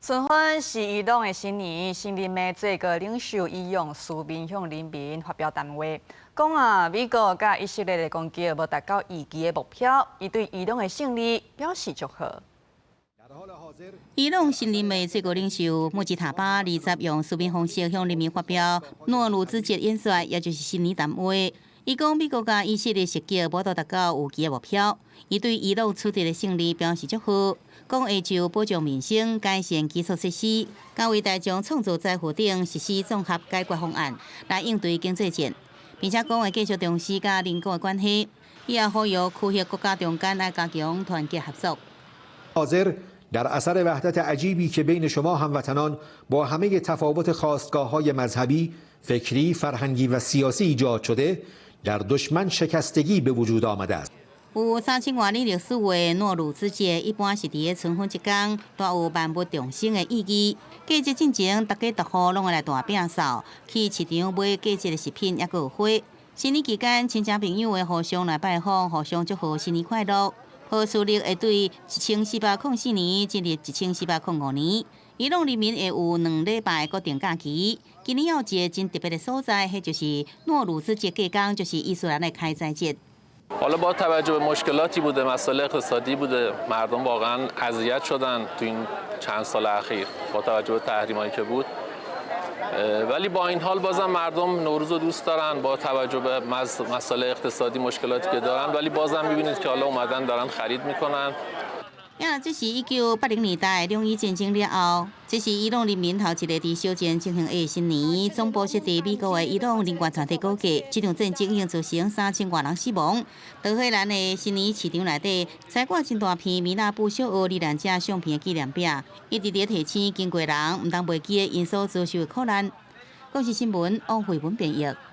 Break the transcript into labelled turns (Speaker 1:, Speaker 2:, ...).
Speaker 1: 春分是伊朗的新年，新任的最高領袖伊勇書面向人民發表談話，講美國甲以色列的攻擊無達到預期的目標，伊對伊朗的勝利表示祝賀。
Speaker 2: 伊朗新任的最高領袖穆吉塔巴20用書面方式向人民發表諾魯茲節演說，也就是新年談話。伊講美國甲以色列襲擊無達到預期的目標，伊對伊朗取得的勝利表示祝賀，講會就保障民生、改善基礎設施、甲為大眾創造財富等實施綜合解決方案，來應對經濟戰，並且講會繼續重視甲鄰國的關係。伊也呼籲區域國家中間來加強團結合作。
Speaker 3: در اثر وحدت عجیبی که بین شما هموطنان با همه تفاوت خاستگاه‌های مذهبی، فکری، فرهنگی و سیاسی ایجاد شده، در دشمن شکستگی به وجود آمده است.
Speaker 2: 有3000多年歷史的諾魯茲節，一般是佇個春分一天，帶有萬物重生的意義。過節進前，大家逐戶攏會來大摒掃，去市場買過節的食品，也閣有花。新年期間，親戚朋友會互相來拜訪，互相祝賀新年快樂。好事曆會對1404年進入1405年。伊朗人民會有2禮拜固定假期。今年還有一個真特別的所在，迄就是諾魯茲節隔天，就是伊斯蘭的開齋節。
Speaker 4: حالا با توجه به مشکلاتی بوده، مسائل اقتصادی بوده، مردم واقعا اذیت شدن تو این چند سال اخیر با توجه به تحریمایی که بود. ولی با این حال بازم مردم نوروز رو دوست دارن با توجه به مسائل اقتصادی مشکلاتی که دارن، ولی بازم می‌بینید که حالا اومدن دارن خرید میکنن.
Speaker 2: 這是1980年代兩伊戰爭了後，這是伊朗人民頭一個佇小戰進行的新年。總部設佇美國的伊朗人權團體估計，這場戰爭已經造成3000多人死亡。德黑蘭的新年市場內底，採掛真大片米納布小奧罹難者相片的紀念碑，一直在提醒經過人唔當袂記的因所遭受的苦難。國際新聞王慧文編譯。